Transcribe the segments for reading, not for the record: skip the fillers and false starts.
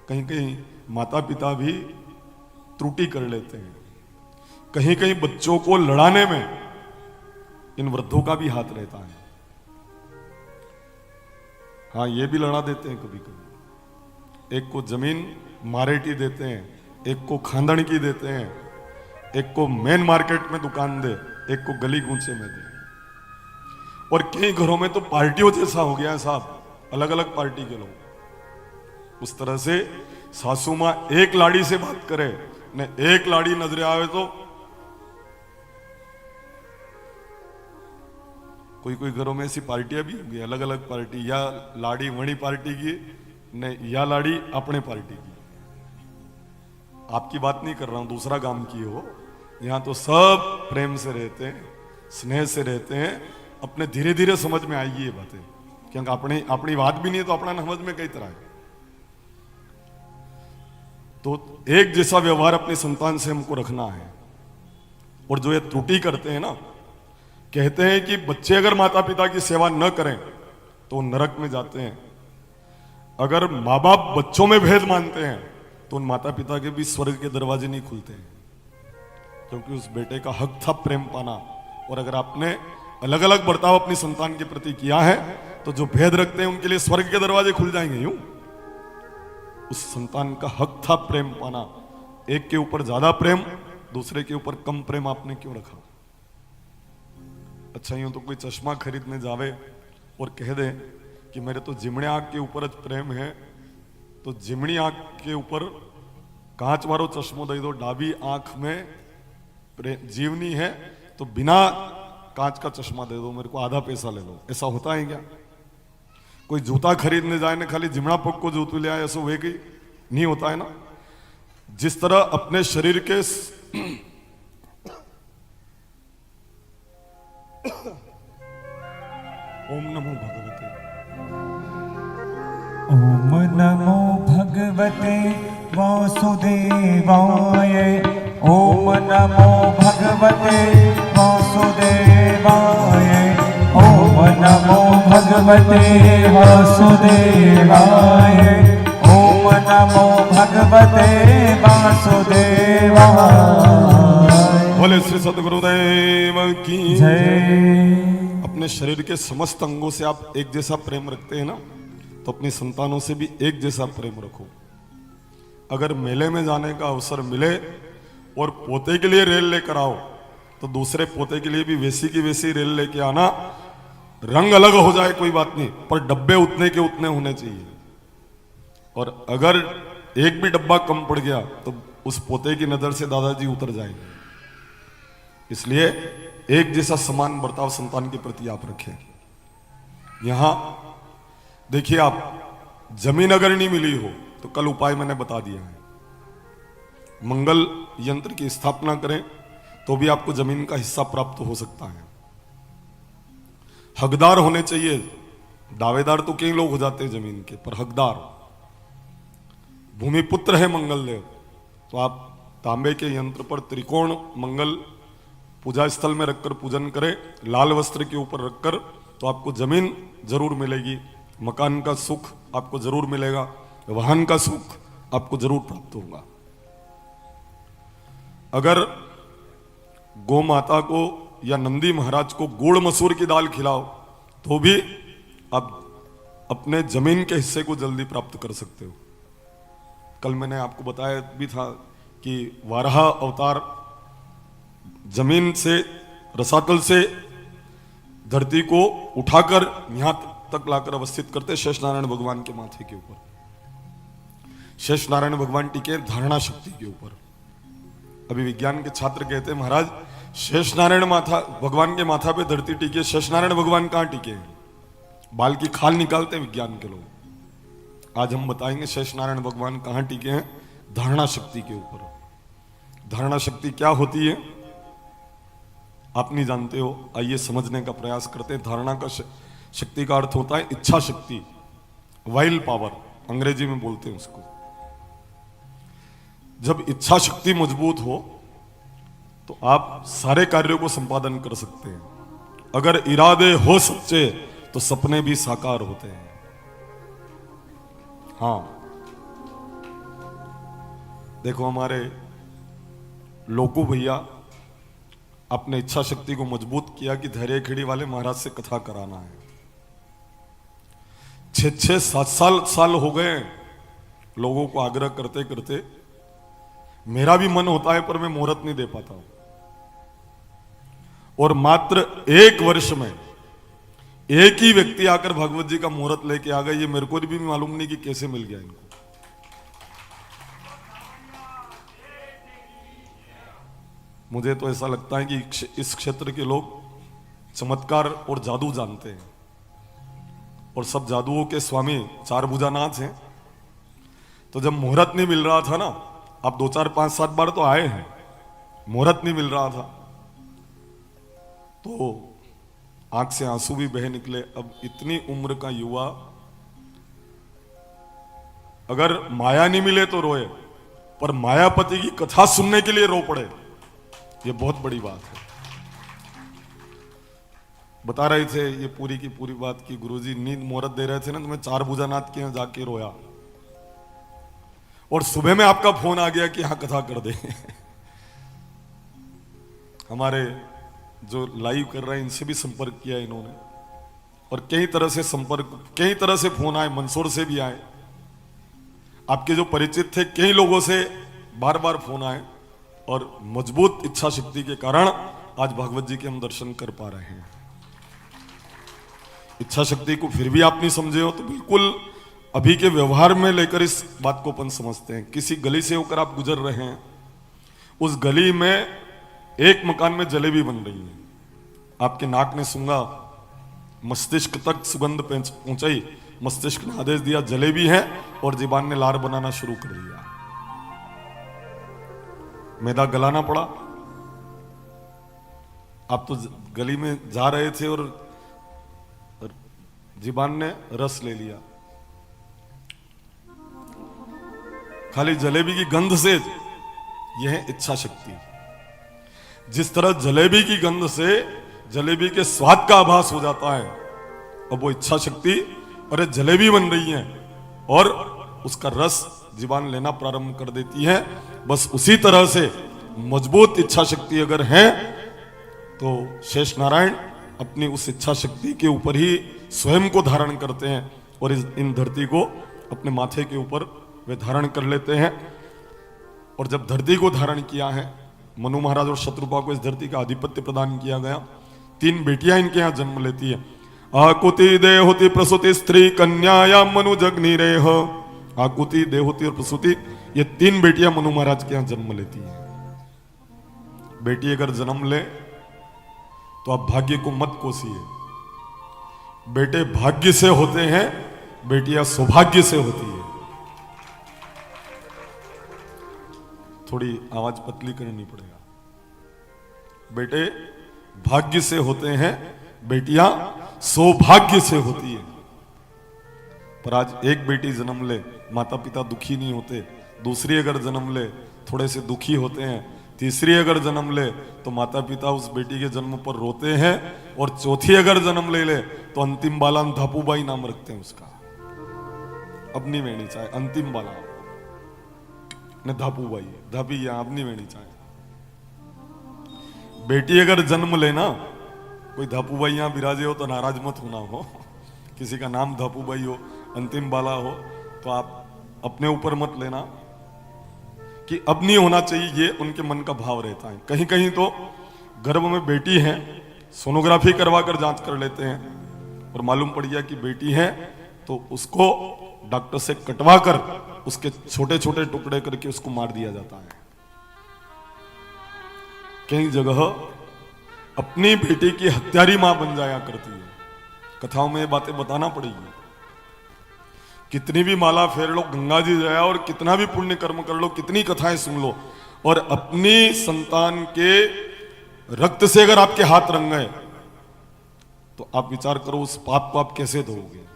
कहीं कहीं माता पिता भी त्रुटि कर लेते हैं, कहीं कहीं बच्चों को लड़ाने में इन वृद्धों का भी हाथ रहता है। हाँ, ये भी लड़ा देते हैं कभी कभी। एक को जमीन मारेटी देते हैं, एक को खांदड़ की देते हैं, एक को मेन मार्केट में दुकान दे, एक को गली कूचे में दे। और कई घरों में तो पार्टियों जैसा हो गया है साहब, अलग अलग पार्टी के लोग। उस तरह से सासू मां एक लाड़ी से बात करे न एक लाड़ी नजरे आवे तो कोई कोई घरों में ऐसी पार्टियां भी होंगी, अलग अलग पार्टी, या लाड़ी वणी पार्टी की न या लाड़ी अपने पार्टी की। आपकी बात नहीं कर रहा हूं, दूसरा काम की हो। यहां तो सब प्रेम से रहते हैं, स्नेह से रहते हैं। अपने धीरे धीरे समझ में आएगी ये बातें, क्योंकि अपनी बात भी नहीं है तो अपना समझ में कई तरह है। तो एक जैसा व्यवहार अपने संतान से हमको रखना है। और जो ये त्रुटि करते हैं ना, कहते हैं कि बच्चे अगर माता पिता की सेवा न करें तो नरक में जाते हैं। अगर माँ बाप बच्चों में भेद मानते हैं तो उन माता पिता के भी स्वर्ग के दरवाजे नहीं खुलते हैं, क्योंकि उस बेटे का हक था प्रेम पाना। और अगर आपने अलग अलग बर्ताव अपनी संतान के प्रति किया है तो जो भेद रखते हैं उनके लिए स्वर्ग के दरवाजे खुल जाएंगे। यूं उस संतान का हक था प्रेम पाना। एक के ऊपर ज्यादा प्रेम, दूसरे के ऊपर कम प्रेम आपने क्यों रखा? अच्छा, यूं तो कोई चश्मा खरीदने जावे और कह दे कि मेरे तो जिमणे आंख के ऊपर प्रेम है, तो जिमणी आंख के ऊपर कांच वालो चश्मो दे दो, डाबी आंख में जीवनी है तो बिना कांच का चश्मा दे दो, मेरे को आधा पैसा ले लो। ऐसा होता है क्या? कोई जूता खरीदने जाए ना खाली जिमड़ा पग को जूतू ले आए, ऐसा वे की नहीं होता है ना। जिस तरह अपने शरीर के ओम नमो भगवते, ओम नमो भगवते वासुदेवाय, ओम नमो भगवते वासुदेवाय, ओम नमो भगवते वासुदेवाय, ओम नमो भगवते वासुदेवाय। बोले श्री सद्गुरुदेव की जय। अपने शरीर के समस्त अंगों से आप एक जैसा प्रेम रखते हैं ना, तो अपनी संतानों से भी एक जैसा प्रेम रखो। अगर मेले में जाने का अवसर मिले और पोते के लिए रेल लेकर आओ तो दूसरे पोते के लिए भी वैसी की वैसी रेल लेके आना। रंग अलग हो जाए कोई बात नहीं, पर डब्बे उतने के उतने होने चाहिए। और अगर एक भी डब्बा कम पड़ गया तो उस पोते की नजर से दादाजी उतर जाएंगे। इसलिए एक जैसा समान बर्ताव संतान के प्रति आप रखें। यहां देखिए, आप जमीन अगर नहीं मिली हो तो कल उपाय मैंने बता दिया है। मंगल यंत्र की स्थापना करें तो भी आपको जमीन का हिस्सा प्राप्त हो सकता है। हकदार होने चाहिए। दावेदार तो कई लोग हो जाते हैं जमीन के, पर हकदार भूमिपुत्र है मंगल देव। तो आप तांबे के यंत्र पर त्रिकोण मंगल पूजा स्थल में रखकर पूजन करें, लाल वस्त्र के ऊपर रखकर, तो आपको जमीन जरूर मिलेगी, मकान का सुख आपको जरूर मिलेगा, वाहन का सुख आपको जरूर प्राप्त होगा। अगर गौ माता को या नंदी महाराज को गुड़ मसूर की दाल खिलाओ तो भी आप अपने जमीन के हिस्से को जल्दी प्राप्त कर सकते हो। कल मैंने आपको बताया भी था कि वाराह अवतार जमीन से, रसातल से धरती को उठाकर यहां तक लाकर अवस्थित करते शेष नारायण भगवान के माथे के ऊपर। शेष नारायण भगवान टिके धारणा शक्ति के ऊपर। अभी विज्ञान के छात्र कहते हैं महाराज शेष नारायण माथा भगवान के माथा पे धरती टिके, शेष नारायण भगवान कहां टिके? बाल की खाल निकालते हैं विज्ञान के लोग। आज हम बताएंगे शेष नारायण भगवान कहां टिके हैं, धारणा शक्ति के ऊपर। धारणा शक्ति क्या होती है आप नहीं जानते हो, आइए समझने का प्रयास करते हैं। धारणा का शक्ति का अर्थ होता है इच्छा शक्ति, वाइल पावर अंग्रेजी में बोलते हैं उसको। जब इच्छा शक्ति मजबूत हो तो आप सारे कार्यों को संपादन कर सकते हैं। अगर इरादे हो सच्चे तो सपने भी साकार होते हैं। हाँ, देखो हमारे लोकू भैया अपने इच्छा शक्ति को मजबूत किया कि धैर्य खेड़ी वाले महाराज से कथा कराना है। 6-7 साल हो गए लोगों को आग्रह करते करते। मेरा भी मन होता है पर मैं मुहूर्त नहीं दे पाता हूं। और मात्र 1 वर्ष में एक ही व्यक्ति आकर भागवत जी का मुहूर्त लेके आ गए। ये मेरे को भी मालूम नहीं कि कैसे मिल गया इनको। मुझे तो ऐसा लगता है कि इस क्षेत्र के लोग चमत्कार और जादू जानते हैं और सब जादुओं के स्वामी 4 भुजानाथ हैं। तो जब मुहूर्त नहीं मिल रहा था ना, अब 2 4 5 7 बार तो आए हैं, मुहूर्त नहीं मिल रहा था तो आंख से आंसू भी बह निकले। अब इतनी उम्र का युवा अगर माया नहीं मिले तो रोए, पर मायापति की कथा सुनने के लिए रो पड़े, ये बहुत बड़ी बात है। बता रहे थे ये पूरी की पूरी बात की गुरुजी नींद मुहूर्त दे रहे थे ना, तो मैं 4 भुजानाथ के यहां जाके रोया और सुबह में आपका फोन आ गया कि यहां कथा कर दे। हमारे जो लाइव कर रहे हैं इनसे भी संपर्क किया इन्होंने और कई तरह से फोन आए, मंदसौर से भी आए, आपके जो परिचित थे कई लोगों से बार बार फोन आए और मजबूत इच्छा शक्ति के कारण आज भागवत जी के हम दर्शन कर पा रहे हैं। इच्छा शक्ति को फिर भी आप नहीं समझे हो तो बिल्कुल अभी के व्यवहार में लेकर इस बात को अपन समझते हैं। किसी गली से होकर आप गुजर रहे हैं, उस गली में एक मकान में जलेबी बन रही है, आपके नाक ने सूंघा, मस्तिष्क तक सुगंध पहुंचाई, मस्तिष्क ने आदेश दिया जलेबी है और जीबान ने लार बनाना शुरू कर दिया। मैदा गलाना पड़ा। आप तो गली में जा रहे थे और जीबान ने रस ले लिया। खाली जलेबी की गंध से यह है इच्छा शक्ति। जिस तरह जलेबी की गंध से जलेबी के स्वाद का आभास हो जाता है, अब वो इच्छा शक्ति अरे जलेबी बन रही है और उसका रस जीवान लेना प्रारंभ कर देती है। बस उसी तरह से मजबूत इच्छा शक्ति अगर है तो शेष नारायण अपनी उस इच्छा शक्ति के ऊपर ही स्वयं को धारण करते हैं और इन धरती को अपने माथे के ऊपर वे धारण कर लेते हैं। और जब धरती को धारण किया है, मनु महाराज और शत्रुपा को इस धरती का आधिपत्य प्रदान किया गया। 3 बेटियां इनके यहां जन्म लेती है। आकुति देहोति प्रसूति स्त्री कन्याया मनु जगनीरेह। आकुति देहोति और प्रसूति, ये 3 बेटियां मनु महाराज के यहां जन्म लेती है। बेटी अगर जन्म ले तो आप भाग्य को मत कोसिए। बेटे भाग्य से होते हैं, बेटियां सौभाग्य से होती है। थोड़ी आवाज पतली करनी पड़ेगा। बेटे भाग्य से होते हैं, बेटियां सौभाग्य से होती है। पर आज एक बेटी जन्म ले, माता पिता दुखी नहीं होते। दूसरी अगर जन्म ले, थोड़े से दुखी होते हैं। तीसरी अगर जन्म ले तो माता पिता उस बेटी के जन्म पर रोते हैं। और चौथी अगर जन्म ले तो अंतिम बाला धापूबाई नाम रखते हैं उसका। अब नहीं वेणी चाहे अंतिम बाला ने धापूबाई, धापी या अब नहीं वेणी चाहे। बेटी अगर जन्म लेना, कोई धापूबाई यहां विराजे हो तो नाराज मत होना हो। किसी का नाम धापूबाई हो, अंतिम बाला हो, तो आप अपने ऊपर मत लेना कि अब नहीं होना चाहिए। ये उनके मन का भाव रहता है। कहीं कहीं तो गर्भ में बेटी है, सोनोग्राफी करवा कर जांच कर लेते हैं और मालूम पड़ गया कि बेटी है, तो उसको डॉक्टर से कटवा कर उसके छोटे छोटे टुकड़े करके उसको मार दिया जाता है। कई जगह अपनी बेटी की हत्यारी मां बन जाया करती है। कथाओं में ये बातें बताना पड़ेगी। कितनी भी माला फेर लो, गंगा जी जाया और कितना भी पुण्य कर्म कर लो, कितनी कथाएं सुन लो, और अपनी संतान के रक्त से अगर आपके हाथ रंग गए तो आप विचार करो उस पाप को आप कैसे धोओगे।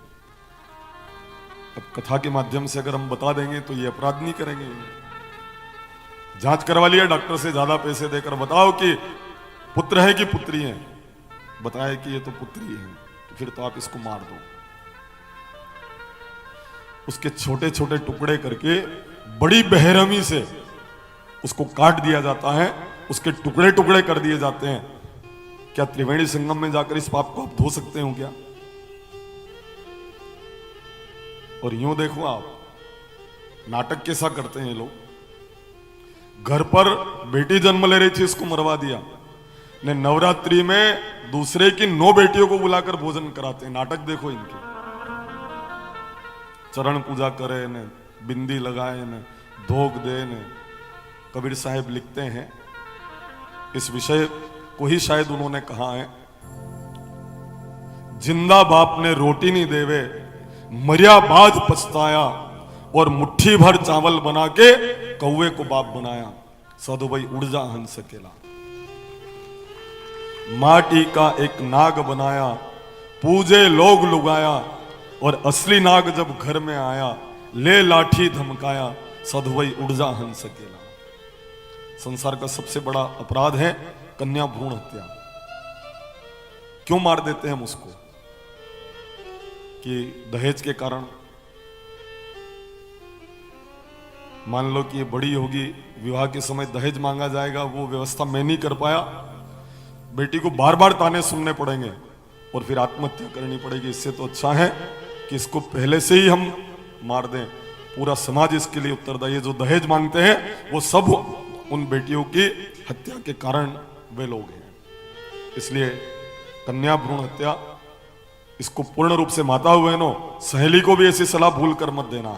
अब कथा के माध्यम से अगर हम बता देंगे तो ये अपराध नहीं करेंगे। जांच करवा लिया डॉक्टर से, ज्यादा पैसे देकर बताओ कि पुत्र है कि पुत्री है, बताया कि ये तो पुत्री है, तो फिर तो आप इसको मार दो। उसके छोटे छोटे टुकड़े करके बड़ी बेरहमी से उसको काट दिया जाता है, उसके टुकड़े टुकड़े कर दिए जाते हैं। क्या त्रिवेणी संगम में जाकर इस पाप को आप धो सकते हो क्या? और यूं देखो आप, नाटक कैसा करते हैं ये लोग। घर पर बेटी जन्म ले रही थी, उसको मरवा दिया ने। नवरात्रि में दूसरे की 9 बेटियों को बुलाकर भोजन कराते हैं। नाटक देखो इनके। चरण पूजा करे ने, बिंदी लगाए ने, धोक दे ने। कबीर साहब लिखते हैं, इस विषय को ही शायद उन्होंने कहा है, जिंदा बाप ने रोटी नहीं देवे, मरिया बाद पछताया, और मुट्ठी भर चावल बना के कौवे को बाप बनाया। साधु भाई उड़ जा हंस सकेला। माटी का एक नाग बनाया, पूजे लोग लुगाया, और असली नाग जब घर में आया, ले लाठी धमकाया। साधु भाई उड़ जा हंस सकेला। संसार का सबसे बड़ा अपराध है कन्या भ्रूण हत्या। क्यों मार देते हैं हम उसको? कि दहेज के कारण। मान लो कि ये बड़ी होगी, विवाह के समय दहेज मांगा जाएगा, वो व्यवस्था मैं नहीं कर पाया, बेटी को बार बार ताने सुनने पड़ेंगे और फिर आत्महत्या करनी पड़ेगी। इससे तो अच्छा है कि इसको पहले से ही हम मार दें। पूरा समाज इसके लिए उत्तरदायी है। जो दहेज मांगते हैं वो सब उन बेटियों की हत्या के कारण वे लोग हैं। इसलिए कन्या भ्रूण हत्या, इसको पूर्ण रूप से माता बहनों, सहेली को भी ऐसी सलाह भूल कर मत देना।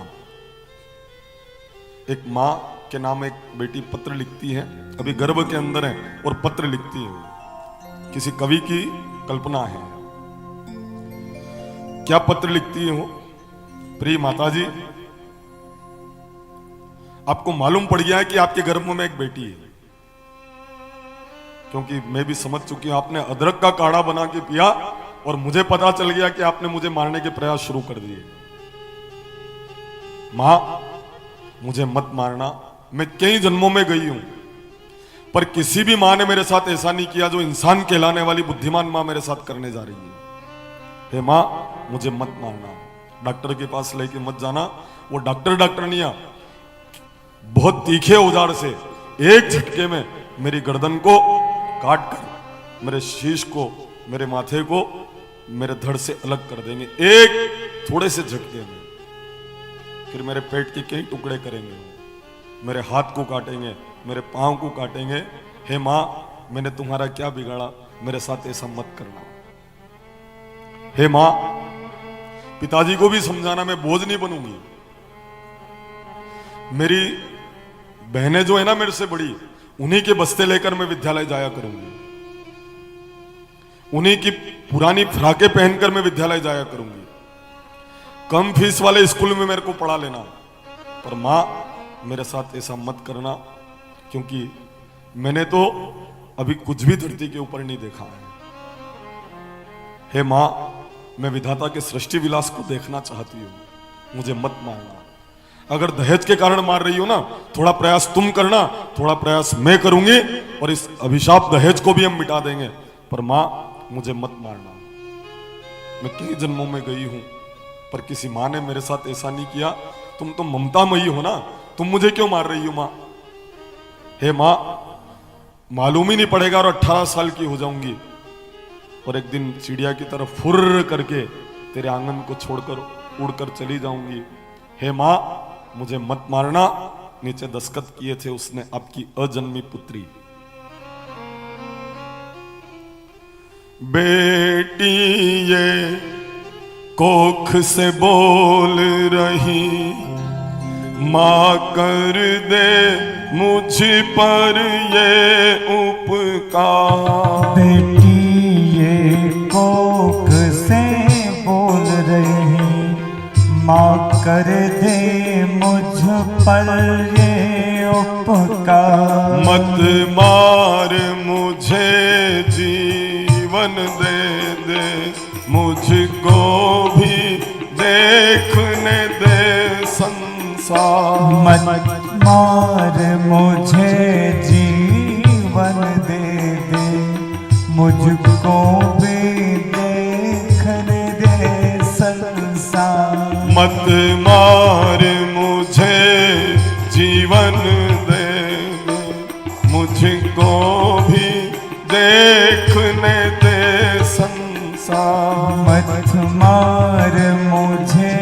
एक माँ के नाम एक बेटी पत्र लिखती है, अभी गर्भ के अंदर है, और पत्र लिखती है। किसी कवि की कल्पना है। क्या पत्र लिखती है वो? प्रिय माता जी, आपको मालूम पड़ गया है कि आपके गर्भ में एक बेटी है, क्योंकि मैं भी समझ चुकी हूं, आपने अदरक का काढ़ा बना के पिया और मुझे पता चल गया कि आपने मुझे मारने के प्रयास शुरू कर दिए। मां, मुझे मत मारना। मैं कई जन्मों में गई हूं, पर किसी भी मां ने मेरे साथ ऐसा नहीं किया जो इंसान कहलाने वाली बुद्धिमान मां मेरे साथ करने जा रही है। हे मां, मुझे मत मारना। डॉक्टर के पास लेके मत जाना। वो डॉक्टर नहीं है, बहुत तीखे औजार से एक झटके में मेरी गर्दन को काट कर मेरे शीश को, मेरे माथे को, मेरे धड़ से अलग कर देंगे, एक थोड़े से झटके में। फिर मेरे पेट के कई टुकड़े करेंगे, मेरे हाथ को काटेंगे, मेरे पांव को काटेंगे। हे मां, मैंने तुम्हारा क्या बिगाड़ा? मेरे साथ ऐसा मत करना। हे मां, पिताजी को भी समझाना, मैं बोझ नहीं बनूंगी। मेरी बहनें जो है ना मेरे से बड़ी, उन्हीं के बस्ते लेकर मैं विद्यालय जाया करूंगी, उन्हीं की पुरानी फ्राकें पहनकर मैं विद्यालय जाया करूंगी। कम फीस वाले स्कूल में मेरे को पढ़ा लेना, पर मां, मेरे साथ ऐसा मत करना, क्योंकि मैंने तो अभी कुछ भी धरती के ऊपर नहीं देखा है। हे मां, मैं विधाता के सृष्टि विलास को देखना चाहती हूं, मुझे मत मारना। अगर दहेज के कारण मार रही हो ना, थोड़ा प्रयास तुम करना, थोड़ा प्रयास मैं करूंगी, और इस अभिशाप दहेज को भी हम मिटा देंगे। पर मां, मुझे मत मारना। मैं कई जन्मों में गई हूं, पर किसी मां ने मेरे साथ ऐसा नहीं किया। तुम तो ममतामयी हो ना, तुम मुझे क्यों मार रही हो मां? हे मां, मालूम ही नहीं पड़ेगा और 18 साल की हो जाऊंगी, और एक दिन चिड़िया की तरफ फुर्र करके तेरे आंगन को छोड़कर उड़कर चली जाऊंगी। हे मां, मुझे मत मारना। नीचे दस्तखत किए थे उसने, आपकी अजन्मी पुत्री। बेटी ये कोख से बोल रही, मां कर दे मुझ पर ये उपकार। बेटी ये कोख से बोल रही, मां कर दे मुझ पर ये उपकार। मत मार मुझे, जीवन दे दे, मुझको भी देखने दे संसार। मत मार मुझे, जीवन दे दे, मुझको भी देखने दे संसार। मत मार मुझे, जीवन दे दे, मुझको भी देखने दे संसार। मत मार मुझे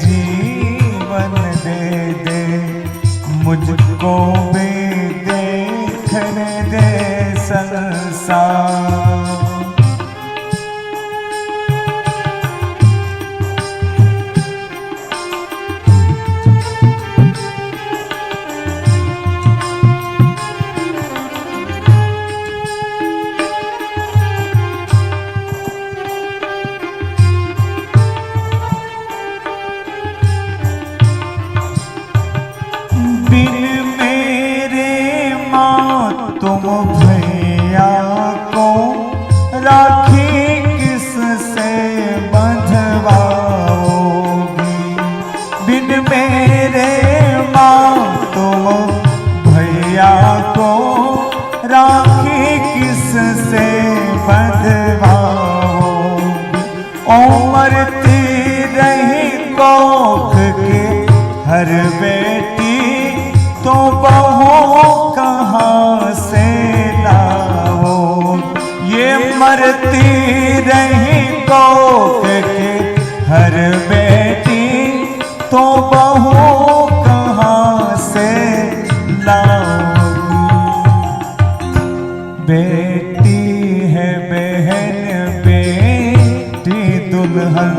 जीवन दे दे, मुझको भी देखने दे संसार। तुम भैया को राखी किससे बंधवाओगी? बिन मेरे माँ तुम भैया को राखी किससे बंधवाओगी? ओ मरती रही कोख के हर बेटी तो बहू कहाँ से लाओ? ये मरती रही कोख के हर बेटी तो बहू कहाँ से लाओगी? बेटी है बहन बेटी दुल्हन,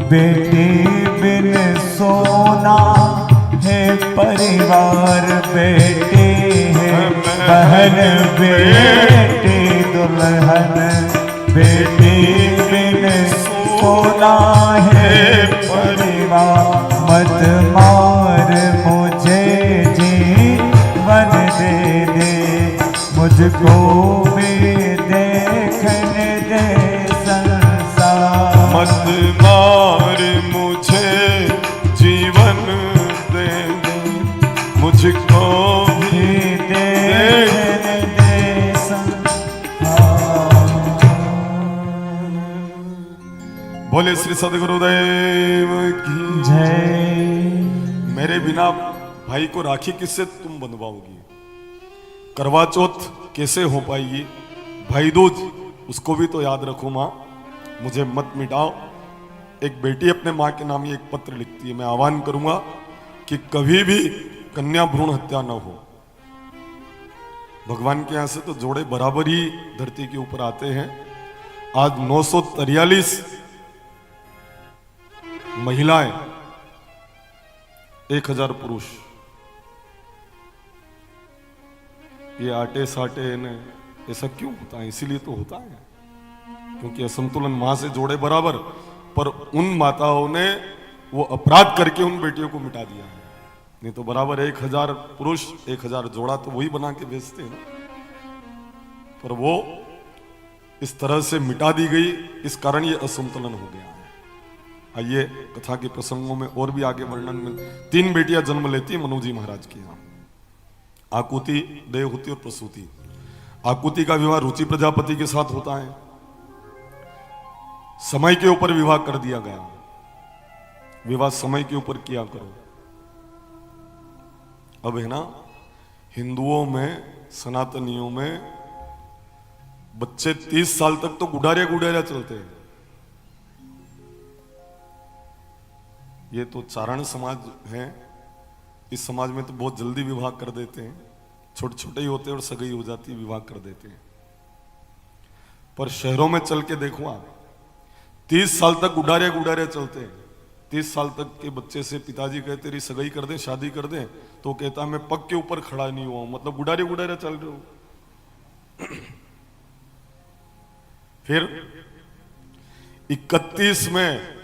बेटी बिन सोना है परिवार। बेटी है बहन बेटी दुल्हन, बेटी बिन सोना है परिवार। मत मार मुझे जीवन दे दे, मुझको भी देखने दे संसार। मत मार मुझे जीवन दे दे, मुझको भी देखने दे संसार। बोले श्री सद्गुरुदेव की जय। मेरे बिना भाई को राखी किससे तुम बंधवाओगी? करवा चौथ कैसे हो पाएगी? भाई दूज उसको भी तो याद रखो माँ, मुझे मत मिटाओ। एक बेटी अपने माँ के नाम ही एक पत्र लिखती है। मैं आह्वान करूंगा कि कभी भी कन्या भ्रूण हत्या न हो। भगवान के यहां से तो जोड़े बराबर ही धरती के ऊपर आते हैं। आज 943 महिलाएं, 1000 पुरुष। ये आटे साटे ने ऐसा क्यों होता है? इसीलिए तो होता है क्योंकि असंतुलन। मां से जोड़े बराबर, पर उन माताओं ने वो अपराध करके उन बेटियों को मिटा दिया है। नहीं तो बराबर 1000 पुरुष 1000 जोड़ा तो वही बना के बेचते हैं ना। पर वो इस तरह से मिटा दी गई, इस कारण ये असंतुलन हो गया है। आइए कथा के प्रसंगों में और भी आगे वर्णन में। 3 बेटियां जन्म लेती मनु जी महाराज के यहाँ, आकुति, देवहूति और प्रसूति। आकुति का विवाह रुचि प्रजापति के साथ होता है। समय के ऊपर विवाह कर दिया गया। विवाह समय के ऊपर किया करो। अब है ना, हिंदुओं में, सनातनियों में बच्चे 30 साल तक तो गुडारिया गुडारिया चलते हैं। ये तो चारण समाज है। इस समाज में तो बहुत जल्दी विवाह कर देते हैं। छोटे छोटे ही होते हैं और सगाई हो जाती है, विवाह कर देते हैं। पर शहरों में चल के देखो आप, 30 साल तक गुडारिया गुडारिया चलते हैं। 30 साल तक के बच्चे से पिताजी कहते तेरी सगाई कर दें, शादी कर दें, तो कहता मैं पग के ऊपर खड़ा नहीं हुआ हूं। मतलब गुडारिया गुडारिया चल रहे हो। फिर 31 में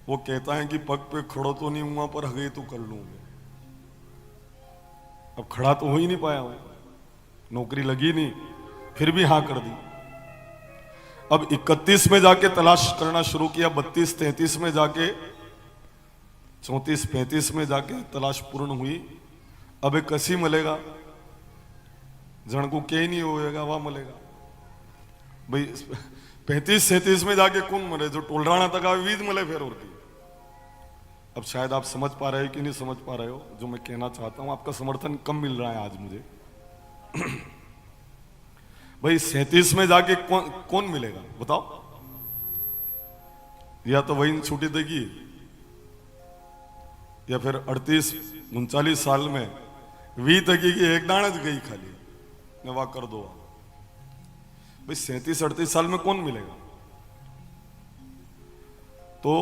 वो कहता है कि पग पे खड़ो तो नहीं हुआ, पर हगे तो कर लूंगा। अब खड़ा तो हो ही नहीं पाया हूं, नौकरी लगी नहीं, फिर भी हां कर दी। अब 31 में जाके तलाश करना शुरू किया, 32-33 में जाके, 34-35 में जाके तलाश पूर्ण हुई। अब एक कसी मिलेगा, जन को के नहीं होएगा, वह मिलेगा भाई। 35-37 में जाके कौन मरे? जो टोलराना तक आवे वीज मिले फिर। और की अब शायद आप समझ पा रहे हो कि नहीं समझ पा रहे हो जो मैं कहना चाहता हूं। आपका समर्थन कम मिल रहा है आज मुझे। भाई 37 में जाके कौन मिलेगा बताओ? या तो वही छुट्टी देगी, या फिर 38-39 साल में वी तकी की एक दाना गई खाली नवा कर दो। भाई 37-38 साल में कौन मिलेगा? तो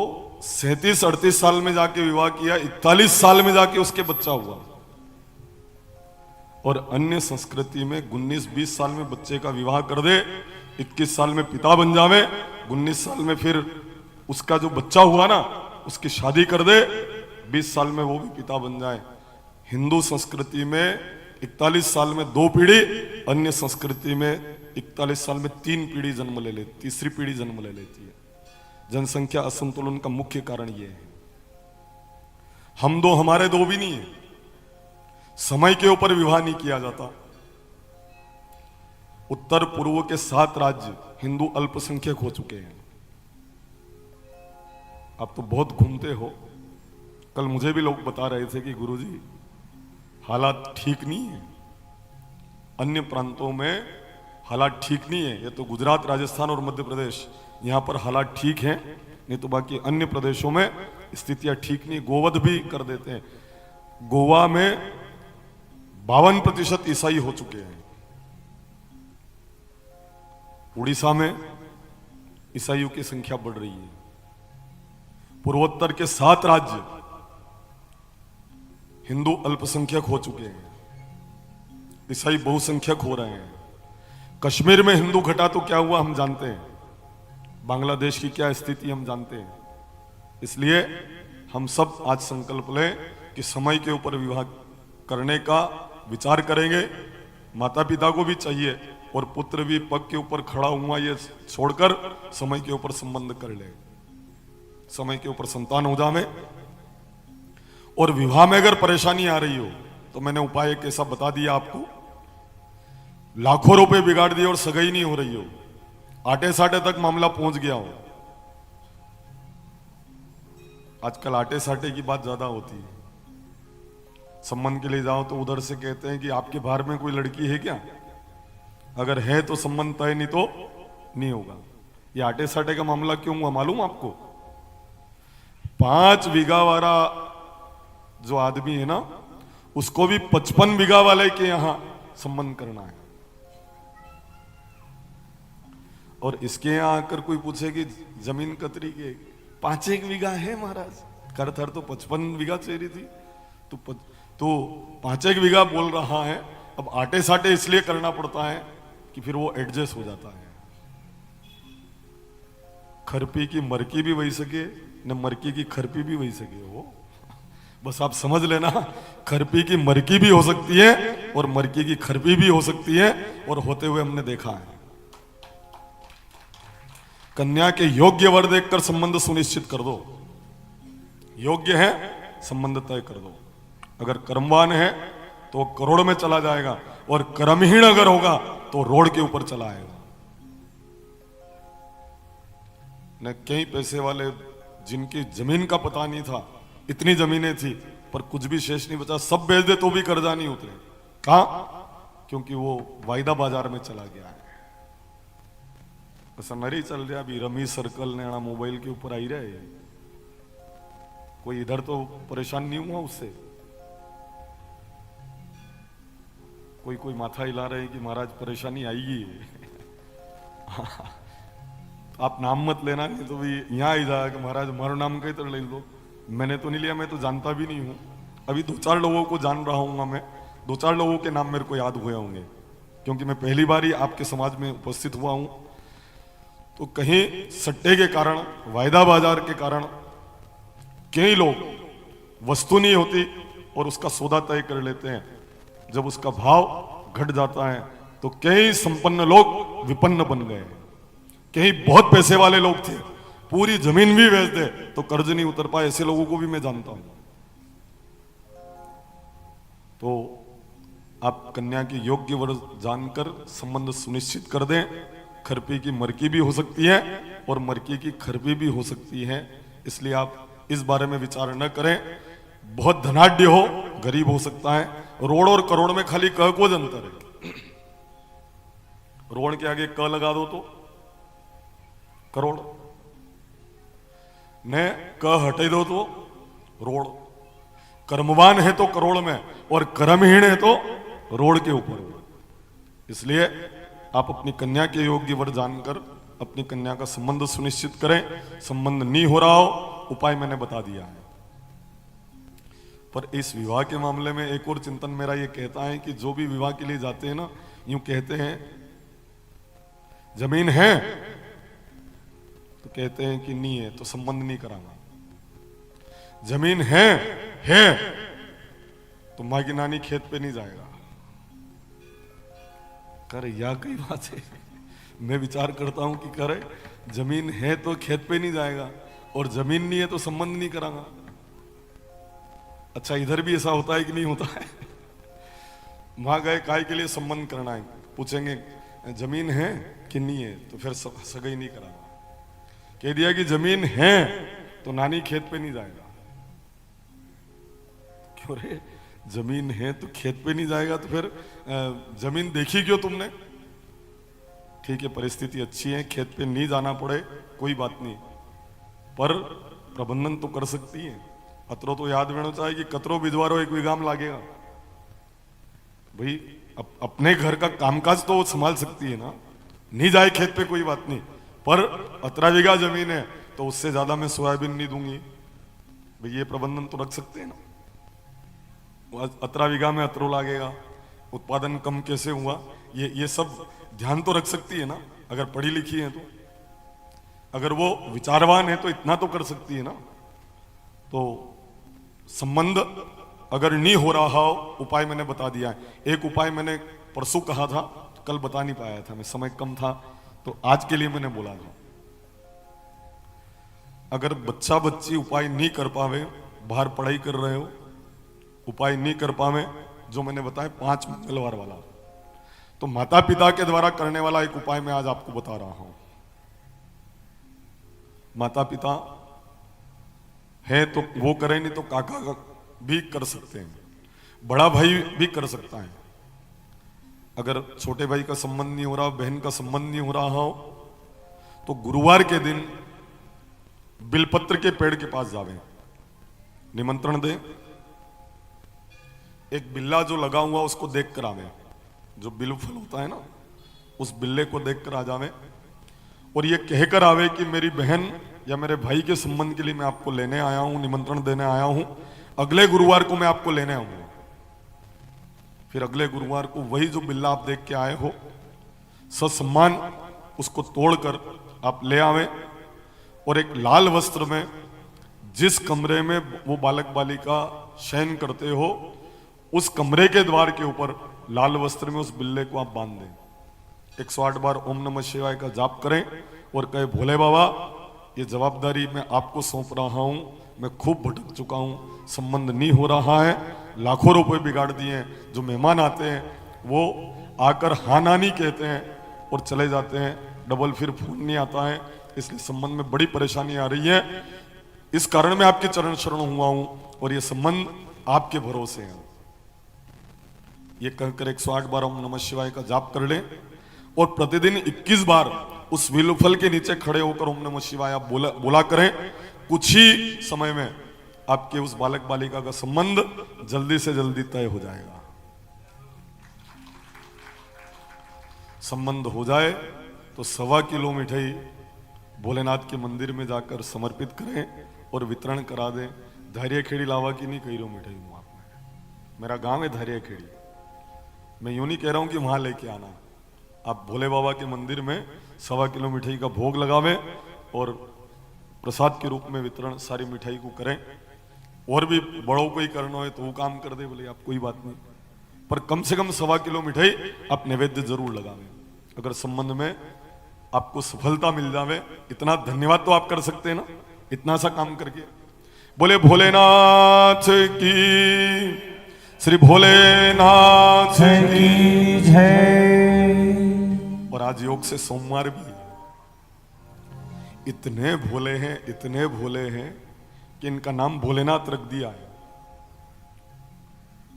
37-38 साल में जाके विवाह किया, 41 साल में जाके उसके बच्चा हुआ। और अन्य संस्कृति में 19-20 साल में बच्चे का विवाह कर दे, 21 साल में पिता बन जावे, 19 साल में फिर उसका जो बच्चा हुआ ना उसकी शादी कर दे, 20 साल में वो भी पिता बन जाए। हिंदू संस्कृति में 41 साल में 2 पीढ़ी, अन्य संस्कृति में 41 साल में 3 पीढ़ी जन्म ले लेती, तीसरी पीढ़ी जन्म ले लेती है। जनसंख्या असंतुलन का मुख्य कारण ये है। हम दो हमारे दो भी नहीं है। समय के ऊपर विवाह नहीं किया जाता। उत्तर पूर्व के 7 राज्य हिंदू अल्पसंख्यक हो चुके हैं। आप तो बहुत घूमते हो। कल मुझे भी लोग बता रहे थे कि गुरुजी हालात ठीक नहीं है, अन्य प्रांतों में हालात ठीक नहीं है। ये तो गुजरात, राजस्थान और मध्य प्रदेश, यहां पर हालात ठीक हैं, नहीं तो बाकी अन्य प्रदेशों में स्थितियां ठीक नहीं। गोवध भी कर देते हैं। गोवा में 52% ईसाई हो चुके हैं। उड़ीसा में ईसाइयों की संख्या बढ़ रही है। पूर्वोत्तर के 7 राज्य हिंदू अल्पसंख्यक हो चुके हैं, ईसाई बहुसंख्यक हो रहे हैं। कश्मीर में हिंदू घटा तो क्या हुआ हम जानते हैं, बांग्लादेश की क्या स्थिति हम जानते हैं। इसलिए हम सब आज संकल्प लें कि समय के ऊपर विवाह करने का विचार करेंगे। माता पिता को भी चाहिए और पुत्र भी पग के ऊपर खड़ा हुआ ये छोड़कर समय के ऊपर संबंध कर ले, समय के ऊपर संतान हो जावे। और विवाह में अगर परेशानी आ रही हो तो मैंने उपाय कैसा बता दिया आपको। लाखों रुपए बिगाड़ दिए और सगाई नहीं हो रही हो, आटे साटे तक मामला पहुंच गया हो। आजकल आटे साटे की बात ज्यादा होती है। संबंध के लिए जाओ तो उधर से कहते हैं कि आपके बाहर में कोई लड़की है क्या, अगर है तो संबंध तय, नहीं तो नहीं होगा। ये आटे साटे का मामला क्यों हुआ मालूम आपको? 5 बीघा वाला जो आदमी है ना, उसको भी 55 बीघा वाले के यहां संबंध करना है। और इसके यहां आकर कोई पूछे कि जमीन कतरी के 5 बीघा है महाराज, कर थर तो 55 बीघा चाहिए थी, तो 5 बीघा बोल रहा है। अब आटे साटे इसलिए करना पड़ता है कि फिर वो एडजस्ट हो जाता है। खरपी की मरकी भी वही सके न मरकी की खरपी भी वही सके हो। बस आप समझ लेना, खरपी की मरकी भी हो सकती है और मरकी की खरपी भी हो सकती है, और होते हुए हमने देखा है। कन्या के योग्य वर देखकर संबंध सुनिश्चित कर दो। योग्य है संबंध तय कर दो। अगर कर्मवान है तो वो करोड़ में चला जाएगा, और कर्महीन अगर होगा तो रोड के ऊपर चला आएगा। न कई पैसे वाले जिनकी जमीन का पता नहीं था, इतनी जमीनें थी पर कुछ भी शेष नहीं बचा, सब बेच दे तो भी कर्जा नहीं उतरे। कहां? क्योंकि वो वायदा बाजार में चला गया है। ऐसा नहीं चल रहा अभी रमी सर्कल ने मोबाइल के ऊपर आई रहे, कोई इधर तो परेशान नहीं हुआ उससे। कोई माथा हिला रहे कि महाराज परेशानी आएगी। आप नाम मत लेना, नहीं तो भी यहाँ ही जाएगा कि महाराज हमारा नाम कहीं तरह ले लो। मैंने तो नहीं लिया, मैं तो जानता भी नहीं हूं। अभी 2-4 लोगों को जान रहा हूँ मैं, 2-4 लोगों के नाम मेरे को याद हुए होंगे, क्योंकि मैं पहली बार ही आपके समाज में उपस्थित हुआ हूं। तो कहीं सट्टे के कारण, वायदा बाजार के कारण कई लोग वस्तु नहीं होती और उसका सौदा तय कर लेते हैं। जब उसका भाव घट जाता है तो कई संपन्न लोग विपन्न बन गए। कई बहुत पैसे वाले लोग थे, पूरी जमीन भी बेच दे तो कर्ज नहीं उतर पाए। ऐसे लोगों को भी मैं जानता हूं। तो आप कन्या की योग्य वर जानकर संबंध सुनिश्चित कर दें। खरपी की मरकी भी हो सकती है और मरकी की खरपी भी हो सकती है, इसलिए आप इस बारे में विचार न करें। बहुत धनाढ्य हो, गरीब हो सकता है। रोड़ और करोड़ में खाली कह को अंतर है। रोण के आगे क लगा दो तो करोड़, ने क हटे दो तो रोड़। कर्मवान है तो करोड़ में और कर्महीन है तो रोड़ के ऊपर। इसलिए आप अपनी कन्या के योग्य वर जानकर अपनी कन्या का संबंध सुनिश्चित करें। संबंध नहीं हो रहा हो, उपाय मैंने बता दिया है। पर इस विवाह के मामले में एक और चिंतन मेरा ये कहता है कि जो भी विवाह के लिए जाते हैं ना, यूं कहते हैं जमीन है, तो कहते हैं कि नहीं है तो संबंध नहीं कराना। जमीन है तो माँ की नानी खेत पे नहीं जाएगा। करे या कई बात है, मैं विचार करता हूं कि करे जमीन है तो खेत पे नहीं जाएगा और जमीन नहीं है तो संबंध नहीं कराना। अच्छा, इधर भी ऐसा होता है कि नहीं होता है? वहां गए काय के लिए संबंध करना है, पूछेंगे जमीन है कि नहीं है, तो फिर सगाई नहीं कराना। कह दिया कि जमीन है तो नानी खेत पे नहीं जाएगा। क्यों रे, जमीन है तो खेत पे नहीं जाएगा तो फिर जमीन देखी क्यों तुमने? ठीक है, परिस्थिति अच्छी है, खेत पे नहीं जाना पड़े कोई बात नहीं, पर प्रबंधन तो कर सकती है। अतरो तो याद रहना चाहिए कि कतरो भिजवारो एक विगाम लागेगा। भाई अपने घर का कामकाज तो वो संभाल सकती है ना, नहीं जाए खेत पे कोई बात नहीं, पर 18 बीघा जमीन है तो उससे ज्यादा मैं सोयाबीन नहीं दूंगी। भाई ये प्रबंधन तो रख सकते हैं ना। 18 बीघा में अतरो लागेगा, उत्पादन कम कैसे हुआ, ये सब ध्यान तो रख सकती है ना, अगर पढ़ी लिखी है तो। अगर वो विचारवान है तो इतना तो कर सकती है ना। तो संबंध अगर नहीं हो रहा हो, उपाय मैंने बता दिया है। एक उपाय मैंने परसों कहा था, कल बता नहीं पाया था, मैं समय कम था, तो आज के लिए मैंने बोला था। अगर बच्चा बच्ची उपाय नहीं कर पावे, बाहर पढ़ाई कर रहे हो, उपाय नहीं कर पावे, जो मैंने बताया 5 मंगलवार वाला, तो माता पिता के द्वारा करने वाला एक उपाय मैं आज आपको बता रहा हूं। माता पिता है तो वो करें, नहीं तो काका भी कर सकते हैं, बड़ा भाई भी कर सकता है। अगर छोटे भाई का संबंध नहीं हो रहा, बहन का संबंध नहीं हो रहा हो, तो गुरुवार के दिन बिलपत्र के पेड़ के पास जावे, निमंत्रण दे, एक बिल्ला जो लगा हुआ उसको देख कर आवे, जो बिल्व फल होता है ना, उस बिल्ले को देख कर आ जावे और ये कहकर आवे कि मेरी बहन या मेरे भाई के संबंध के लिए मैं आपको लेने आया हूं, निमंत्रण देने आया हूं, अगले गुरुवार को मैं आपको लेने आऊंगा। फिर अगले गुरुवार को वही जो बिल्ला आप देख के आए हो, ससम्मान उसको तोड़कर आप ले आवे और एक लाल वस्त्र में जिस कमरे में वो बालक बालिका शयन करते हो, उस कमरे के द्वार के ऊपर लाल वस्त्र में उस बिल्ले को आप बांध दें। 108 बार ओम नमः शिवाय का जाप करें और कहे भोले बाबा, ये जवाबदारी मैं आपको सौंप रहा हूं, मैं खूब भटक चुका हूं, संबंध नहीं हो रहा है, लाखों रुपए बिगाड़ दिए हैं। जो मेहमान आते हैं वो आकर हाँ नानी कहते हैं और चले जाते हैं, डबल फिर फोन नहीं आता है, इसलिए संबंध में बड़ी परेशानी आ रही है। इस कारण मैं आपके चरण शरण हुआ हूं और ये संबंध आपके भरोसे है। ये कहकर 108 बार ओम नमः शिवाय का जाप कर लें और प्रतिदिन 21 बार उस विलुफल के नीचे खड़े होकर ओम नमः शिवाय आप बोला करें। कुछ ही समय में आपके उस बालक बालिका का संबंध जल्दी से जल्दी तय हो जाएगा। संबंध हो जाए तो 1.25 किलो मिठाई भोलेनाथ के मंदिर में जाकर समर्पित करें और वितरण करा दें। धारियाखेड़ी लावा की नहीं कही रहा मिठाई हूं आप में, मेरा गांव है धारियाखेड़ी, मैं यूं नहीं कह रहा हूं कि वहां लेके आना। आप भोले बाबा के मंदिर में 1.25 किलो मिठाई का भोग लगावें और प्रसाद के रूप में वितरण सारी मिठाई को करें। और भी बड़ों को ही करना है तो वो काम कर दे, बोले आप कोई बात नहीं, पर कम से कम 1.25 किलो मिठाई आप नैवेद्य जरूर लगावें। अगर संबंध में आपको सफलता मिल जावे, इतना धन्यवाद तो आप कर सकते हैं ना, इतना सा काम करके। बोले भोलेनाथ की, श्री भोलेनाथ की जय। और आज योग से सोमवार भी है। इतने भोले हैं, इतने भोले हैं कि इनका नाम भोलेनाथ रख दिया है।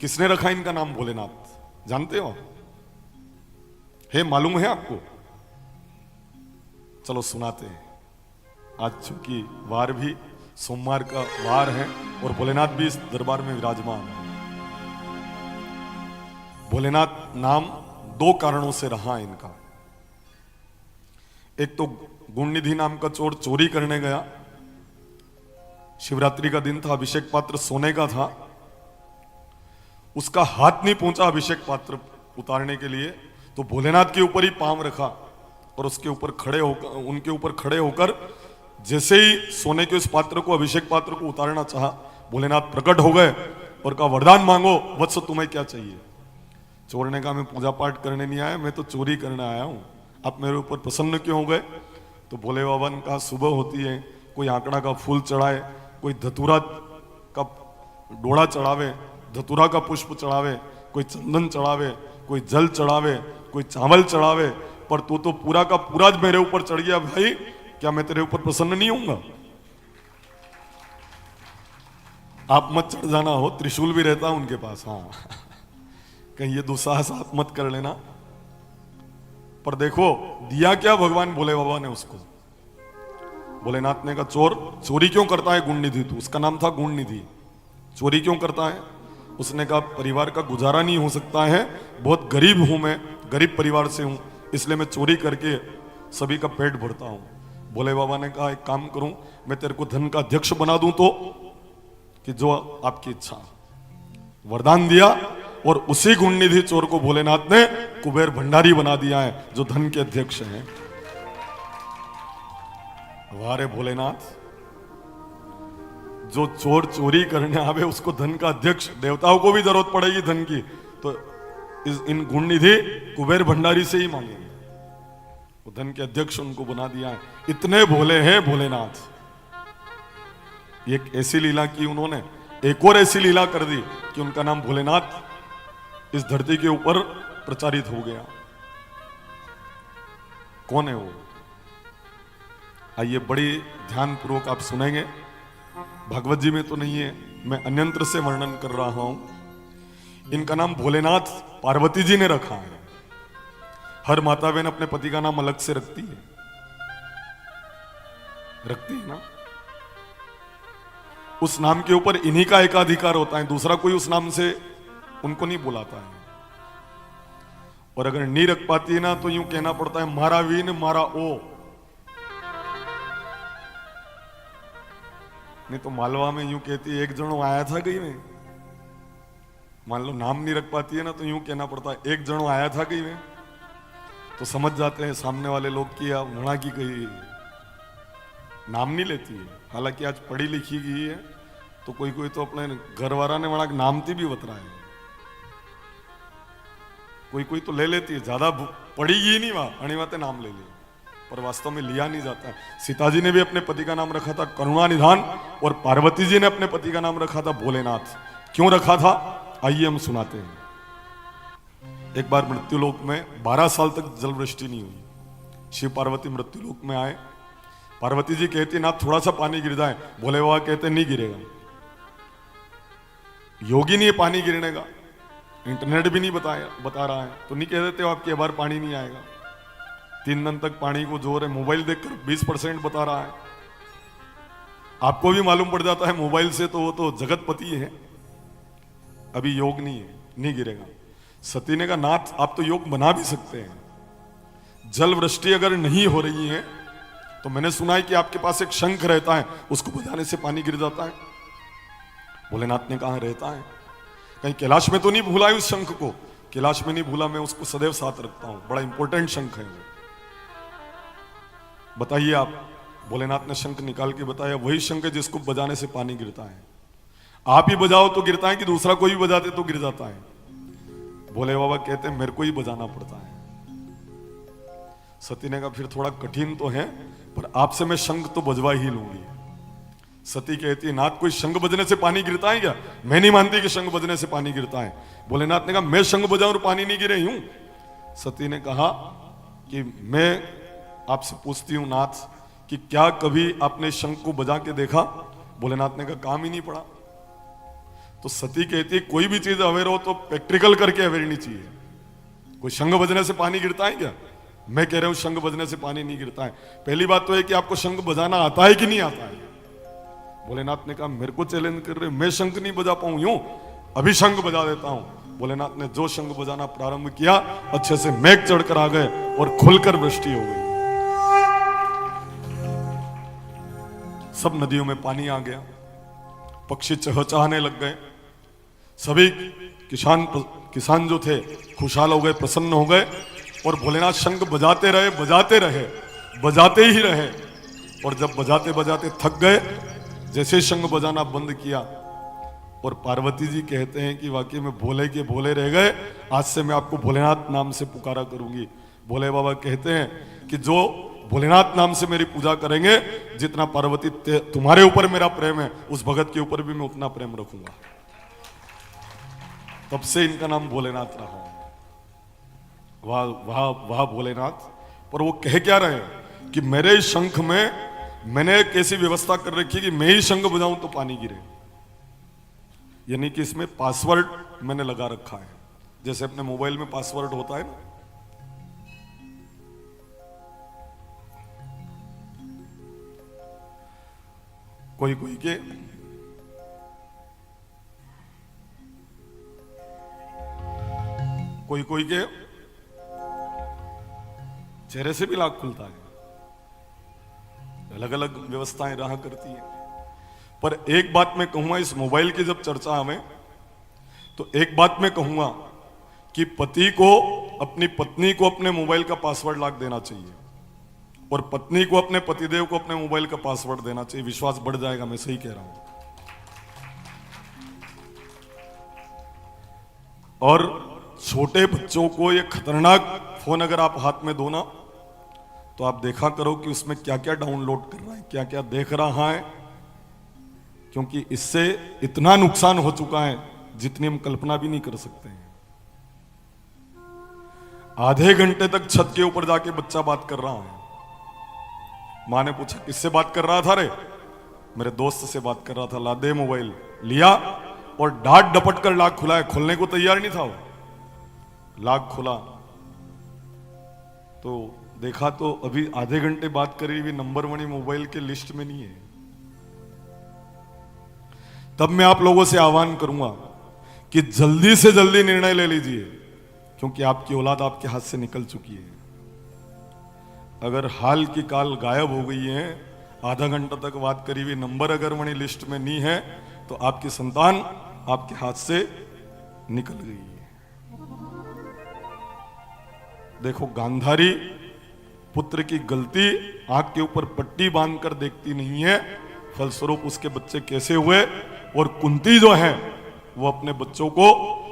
किसने रखा इनका नाम भोलेनाथ जानते हो? है, मालूम है आपको? चलो सुनाते हैं। आज चूंकि वार भी सोमवार का वार है और भोलेनाथ भी इस दरबार में विराजमान है। भोलेनाथ नाम दो कारणों से रहा इनका। एक तो गुणनिधि नाम का चोर चोरी करने गया, शिवरात्रि का दिन था, अभिषेक पात्र सोने का था, उसका हाथ नहीं पहुंचा अभिषेक पात्र उतारने के लिए, तो भोलेनाथ के ऊपर ही पांव रखा और उसके ऊपर खड़े होकर, उनके ऊपर खड़े होकर जैसे ही सोने के उस पात्र को, अभिषेक पात्र को उतारना चाहा, भोलेनाथ प्रकट हो गए और कहा वरदान मांगो वत्स, तुम्हें क्या चाहिए? चोर ने कहा मैं पूजा पाठ करने नहीं आया, मैं तो चोरी करने आया हूं, आप मेरे ऊपर प्रसन्न क्यों हो गए? तो भोले बाबा ने कहा सुबह होती है, कोई आंकड़ा का फूल चढ़ाए, कोई धतूरा का डोड़ा चढ़ावे, धतूरा का पुष्प चढ़ावे, कोई चंदन चढ़ावे, कोई जल चढ़ावे, कोई चावल चढ़ावे, पर तू तो पूरा का पूरा मेरे ऊपर चढ़ गया भाई, क्या मैं तेरे ऊपर प्रसन्न नहीं होऊंगा? आप मत चढ़ जाना हो, त्रिशूल भी रहता है उनके पास, हाँ कहीं ये दुस्साहस आप मत कर लेना। पर देखो दिया क्या भगवान भोले बाबा ने उसको। भोलेनाथ ने कहा चोर चोरी क्यों करता है? गुणनिधि, तू, उसका नाम था गुणनिधि, चोरी क्यों करता है? उसने कहा परिवार का गुजारा नहीं हो सकता है, बहुत गरीब हूं मैं, गरीब परिवार से हूं, इसलिए मैं चोरी करके सभी का पेट भरता हूं। भोले बाबा ने कहा एक काम करूं, मैं तेरे को धन का अध्यक्ष बना दूं तो, कि जो आपकी इच्छा। वरदान दिया और उसी गुणनिधि चोर को भोलेनाथ ने कुबेर भंडारी बना दिया है, जो धन के अध्यक्ष हैं। वारे भोलेनाथ, जो चोर चोरी करने आवे उसको धन का अध्यक्ष, देवताओं को भी जरूरत पड़ेगी धन की, तो इन गुणनिधि कुबेर भंडारी से ही मांगेंगे, वो धन के अध्यक्ष उनको बना दिया है। इतने भोले हैं भोलेनाथ। एक ऐसी लीला की उन्होंने, एक और ऐसी लीला कर दी कि उनका नाम भोलेनाथ इस धरती के ऊपर प्रचारित हो गया। कौन है वो? आइए बड़ी ध्यान पूर्वक आप सुनेंगे। भगवत जी में तो नहीं है, मैं अन्यंत्र से वर्णन कर रहा हूं। इनका नाम भोलेनाथ पार्वती जी ने रखा है। हर माता बहन अपने पति का नाम अलग से रखती है, रखती है ना? उस नाम के ऊपर इन्हीं का एकाधिकार होता है, दूसरा कोई उस नाम से उनको नहीं बुलाता है। और अगर नहीं रख पाती है ना, तो यूं कहना पड़ता है मारा वीन मारा ओ। नहीं तो मालवा में यूं कहती है एक जनो आया था कहीं में, मान लो नाम नहीं रख पाती है ना, तो यूं कहना पड़ता है एक जनो आया था कहीं में, तो समझ जाते हैं सामने वाले लोग की वणा की कही नाम नहीं लेती है। हालांकि आज पढ़ी लिखी गई है, तो कोई कोई तो अपने घरवारा ने वणा नाम थी भी बतरा है, कोई कोई तो ले लेती है, ज्यादा पढ़ी गई नहीं वहां अणिवाते नाम ले लिया, पर वास्तव में लिया नहीं जाता है। सीता जी ने भी अपने पति का नाम रखा था करुणा निधान, और पार्वती जी ने अपने पति का नाम रखा था भोलेनाथ। क्यों रखा था आइए हम सुनाते हैं। एक बार मृत्युलोक में 12 साल तक जल वृष्टि नहीं हुई। शिव पार्वती मृत्युलोक में आए, पार्वती जी कहती ना थोड़ा सा पानी गिर जाए, भोले बाबा कहते नहीं गिरेगा, योगी नहीं है पानी गिरने का, इंटरनेट भी नहीं बता रहा है, तो नहीं कह देते हो आपकी बार पानी नहीं आएगा। 3 दिन तक पानी को जोर है, मोबाइल देखकर 20% बता रहा है, आपको भी मालूम पड़ जाता है मोबाइल से, तो वो तो जगतपति है, अभी योग नहीं है, नहीं गिरेगा। सती ने कहा नाथ आप तो योग बना भी सकते हैं, जल वृष्टि अगर नहीं हो रही है तो मैंने सुना है कि आपके पास एक शंख रहता है, उसको बजाने से पानी गिर जाता है। भोलेनाथ ने कहा रहता है, कहीं कैलाश में तो नहीं भूला है उस शंख को? कैलाश में नहीं भूला, मैं उसको सदैव साथ रखता हूं, बड़ा इंपॉर्टेंट शंख है वो। बताइए आप। भोलेनाथ ने शंख निकाल के बताया वही शंख है जिसको बजाने से पानी गिरता है। आप ही बजाओ तो गिरता है कि दूसरा कोई भी बजाते तो गिर जाता है? भोले बाबा कहते हैं मेरे को ही बजाना पड़ता है। सती ने कहा फिर थोड़ा कठिन तो है, पर आपसे मैं शंख तो बजवा ही लूंगी। सती कहती है नाथ कोई शंख बजने से पानी गिरता है क्या? मैं नहीं मानती कि शंख बजने से पानी गिरता है। भोलेनाथ ने कहा मैं शंख बजाऊं और पानी नहीं गिरे यूं? सती ने कहा कि मैं आपसे पूछती हूं नाथ कि क्या कभी आपने शंख को बजा के देखा? भोलेनाथ ने कहा काम ही नहीं पड़ा। तो सती कहती है कोई भी चीज अवेयर हो तो प्रैक्टिकल करके अवेयर नहीं चाहिए, कोई शंख बजने से पानी गिरता है क्या? मैं कह रहा हूं शंख बजने से पानी नहीं गिरता है। पहली बात तो है कि आपको शंख बजाना आता है कि नहीं आता है? भोलेनाथ ने कहा मेरे को चैलेंज कर रहे, मैं शंख नहीं बजा पाऊं, यूं अभी शंख बजा देता हूं। भोलेनाथ ने जो शंख बजाना प्रारंभ किया, अच्छे से मेघ चढ़कर आ गए और खुलकर वृष्टि हो गई। सब नदियों में पानी आ गया, पक्षी चहचहाने लग गए, सभी किसान जो थे खुशहाल हो गए, प्रसन्न हो गए। और भोलेनाथ शंख बजाते रहे, बजाते रहे, बजाते ही रहे। और जब बजाते बजाते थक गए, जैसे शंख बजाना बंद किया, और पार्वती जी कहते हैं कि वाकई में भोले के भोले रह गए, आज से मैं आपको भोलेनाथ नाम से पुकारा करूंगी। भोले बाबा कहते हैं कि जो भोलेनाथ नाम से मेरी पूजा करेंगे, जितना पार्वती तुम्हारे ऊपर मेरा प्रेम है, उस भगत के ऊपर भी मैं उतना प्रेम रखूंगा। तब से इनका नाम भोलेनाथ रहा। वाह वाह वाह भोलेनाथ। पर वो कह क्या रहे हैं कि मेरे शंख में मैंने एक ऐसी व्यवस्था कर रखी है कि मैं ही शंख बजाऊं तो पानी गिरे, यानी कि इसमें पासवर्ड मैंने लगा रखा है, जैसे अपने मोबाइल में पासवर्ड होता है ना। कोई कोई के चेहरे से भी लाख खुलता है, अलग अलग व्यवस्थाएं रहा करती हैं। पर एक बात मैं कहूंगा, इस मोबाइल की जब चर्चा हमें, तो एक बात मैं कहूंगा कि पति को अपनी पत्नी को अपने मोबाइल का पासवर्ड लॉक देना चाहिए, और पत्नी को अपने पतिदेव को अपने मोबाइल का पासवर्ड देना चाहिए। विश्वास बढ़ जाएगा, मैं सही कह रहा हूं। और छोटे बच्चों को ये खतरनाक फोन अगर आप हाथ में दो ना, तो आप देखा करो कि उसमें क्या क्या डाउनलोड कर रहा है, क्या क्या देख रहा है, क्योंकि इससे इतना नुकसान हो चुका है जितनी हम कल्पना भी नहीं कर सकते हैं। आधे घंटे तक छत के ऊपर जाके बच्चा बात कर रहा है। माँ ने पूछा किससे बात कर रहा था रे? मेरे दोस्त से बात कर रहा था। ला दे मोबाइल, लिया और डांट डपट कर लॉक खुला है। खोलने को तैयार नहीं था वो, लॉक खुला तो देखा तो अभी आधे घंटे बात करी हुई नंबर वाली मोबाइल के लिस्ट में नहीं है। तब मैं आप लोगों से आह्वान करूंगा कि जल्दी से जल्दी निर्णय ले लीजिए, क्योंकि आपकी औलाद आपके हाथ से निकल चुकी है। अगर हाल की काल गायब हो गई है, आधा घंटा तक बात करी हुई नंबर अगर वही लिस्ट में नहीं है, तो आपकी संतान आपके हाथ से निकल गई है। देखो, गांधारी पुत्र की गलती आंख के ऊपर पट्टी बांधकर देखती नहीं है, फलस्वरूप उसके बच्चे कैसे हुए। और कुंती जो है वो अपने बच्चों को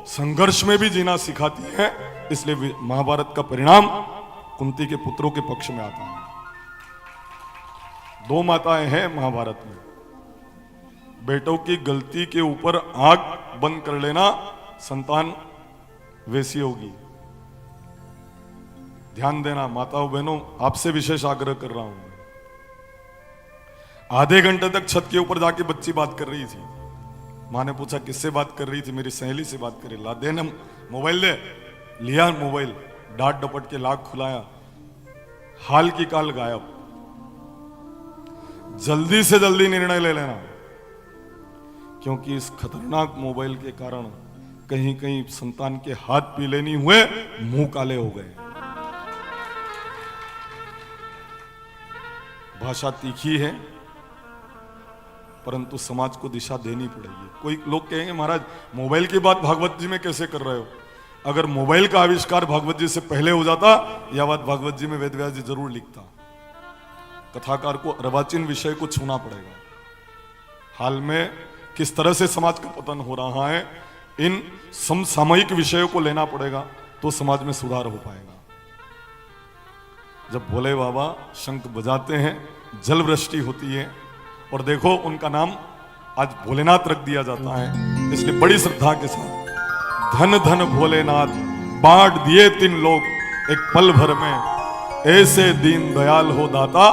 संघर्ष में भी जीना सिखाती है, इसलिए महाभारत का परिणाम कुंती के पुत्रों के पक्ष में आता है। दो माताएं हैं महाभारत में, बेटों की गलती के ऊपर आंख बंद कर लेना, संतान वैसी होगी। ध्यान देना माताओं बहनों, आपसे विशेष आग्रह कर रहा हूं। आधे घंटे तक छत के ऊपर जाके बच्ची बात कर रही थी। मां ने पूछा किससे बात कर रही थी? मेरी सहेली से बात कर रही। ला दे ना मोबाइल, दे। लिया मोबाइल, डांट डपट के लॉक खुलाया, हाल की काल गायब। जल्दी से जल्दी निर्णय ले लेना, क्योंकि इस खतरनाक मोबाइल के कारण कहीं कहीं संतान के हाथ पीले नहीं हुए, मुंह काले हो गए। भाषा तीखी है, परंतु समाज को दिशा देनी पड़ेगी। कोई लोग कहेंगे महाराज मोबाइल की बात भागवत जी में कैसे कर रहे हो? अगर मोबाइल का आविष्कार भागवत जी से पहले हो जाता, यह बात भागवत जी में वेद व्यास जी जरूर लिखता। कथाकार को अर्वाचीन विषय को छूना पड़ेगा। हाल में किस तरह से समाज का पतन हो रहा है, इन समसामयिक विषयों को लेना पड़ेगा, तो समाज में सुधार हो पाएगा। जब भोले बाबा शंख बजाते हैं, जल वृष्टि होती है, और देखो उनका नाम आज भोलेनाथ रख दिया जाता है, इसलिए बड़ी श्रद्धा के साथ धन धन भोलेनाथ बांट दिए 3 लोग एक पल भर में, ऐसे दीन दयाल हो दाता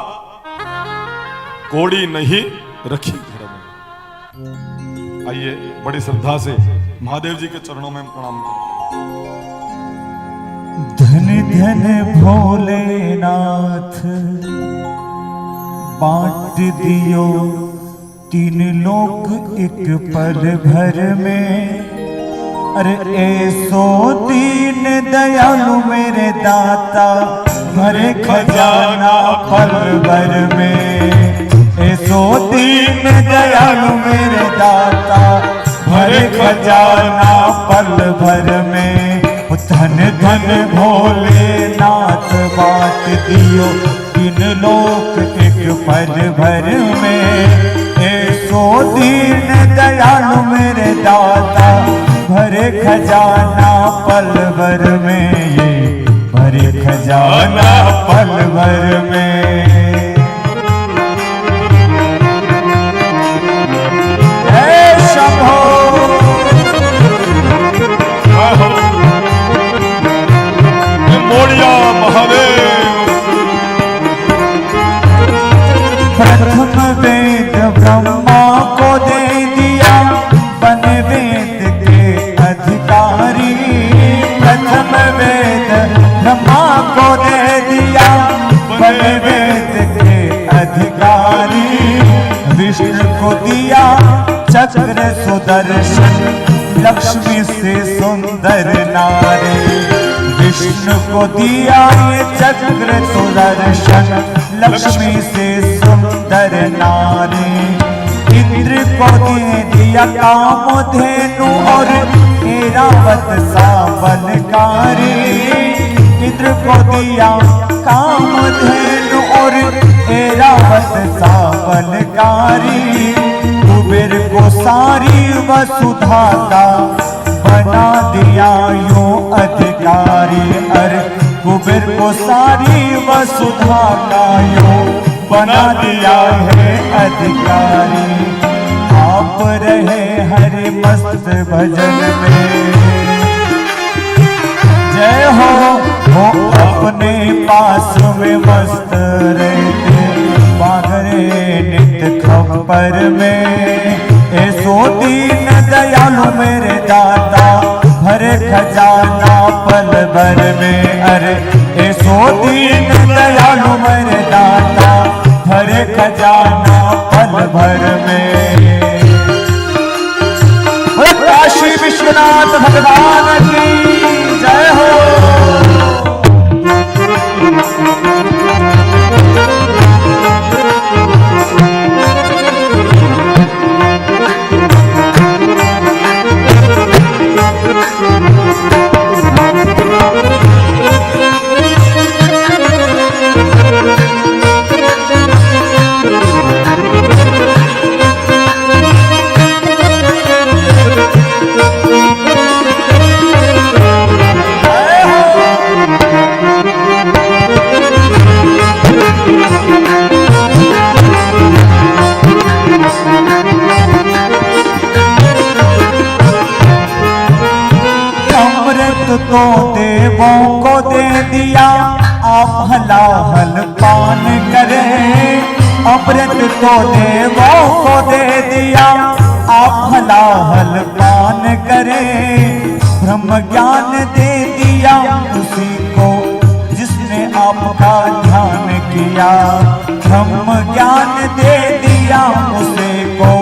कोड़ी नहीं रखी घर में। आइए बड़ी श्रद्धा से महादेव जी के चरणों में प्रणाम करते हैं। धन भोलेनाथ बांट दियो तीन लोक एक पल भर में। अरे ऐसो दीन दयालु मेरे दाता भरे खजाना पल भर में। ऐसो दीन दयालु मेरे दाता भरे खजाना पल भर में। धन धन भोलेनाथ बांट दियो तीन लोक एक पल भर में। ऐसो दीन दयालु मेरे दाता भरे खजाना पल भर में। ये भरे खजाना पल भर में। हे शंभो मोड़िया महादेव। प्रथम वेद ब्रह्मा को दे दिया बन वेद के अधिकारी। प्रथम वेद ब्रह्मा को दे दिया बन वेद के अधिकारी। विष्णु को दिया चक्र सुदर्शन लक्ष्मी से सुंदर नारी। विष्णु को दिया ये चक्र सुदर्शन लक्ष्मी से सुंदर नारी। इंद्र को दे दिया कामधेनु और ऐरावत सा बलकारी। इंद्र को दिया कामधेनु और ऐरावत सा बलकारी। कुबेर को सारी वसुधा का बना दिया यूं अधिकारी। अरे कुबेर को सारी वसुधा का यूं बना दिया है अधिकारी। आप रहे हरि मस्त भजन में। जय हो अपने पास में मस्त रहते बागरे नित खप्पर में। ऐसो दीन दयालु मेरे दाता भरे खजाना पल भर में। अरे ऐसो दीन दयालु मेरे दाता भरे खजाना पल भर में। काशी विश्वनाथ भगवान की जय हो। तो देवों को दे दिया आप हलाहल पान करें। अमृत तो देवों को दे दिया आप हलाहल पान करें। ब्रह्म ज्ञान दे दिया उसी को जिसने आपका ध्यान किया। ब्रह्म ज्ञान दे दिया उसे को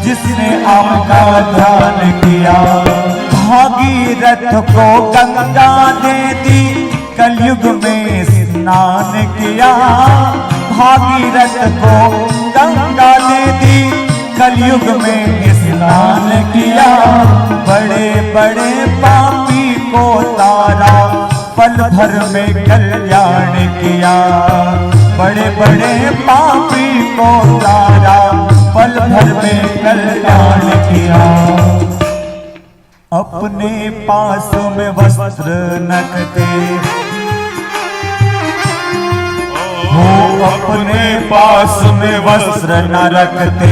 जिसने आपका ध्यान किया। भागीरथ को गंगा दे दी कलयुग में स्नान किया। भागीरथ को गंगा दे दी कलयुग में स्नान किया। बड़े बड़े पापी को तारा पल भर में कल्याण किया। बड़े बड़े पापी को तारा पल भर में कल्याण किया। अपने पास में वस्त्र नखते हो अपने पास में वस्त्र न रखते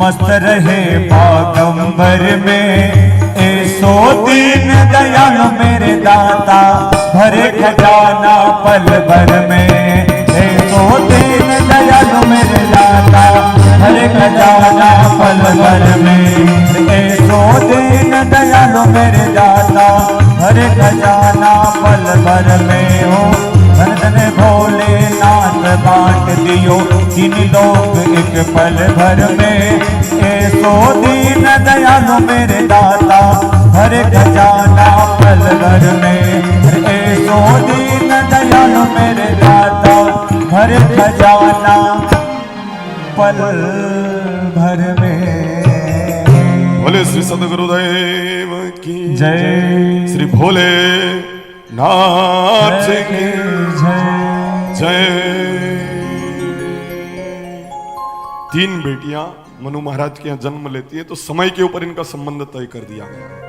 मस्त रहे बागंबर में। ऐसो दीन दयालु मेरे दाता भरे खजाना पल भर में। ऐसो दीन दयालु मेरे दाता भरे खजाना पल भर में। ऐसो दीन दयालु मेरे दाता भरे खजाना पल भर में हो, धन धन भोलेनाथ बांट दियो, तीन लोग एक पल भर में। ऐसो दीन दयालु मेरे दाता, भरे खजाना पल भर में। ऐसो दीन दयालु मेरे दाता, भरे खजाना पल भर में। बोले श्री सदगुरुदेव की जय, श्री भोले नाथ की जय। जय। 3 बेटियां मनु महाराज के यहाँ जन्म लेती है तो समय के ऊपर इनका संबंध तय कर दिया गया।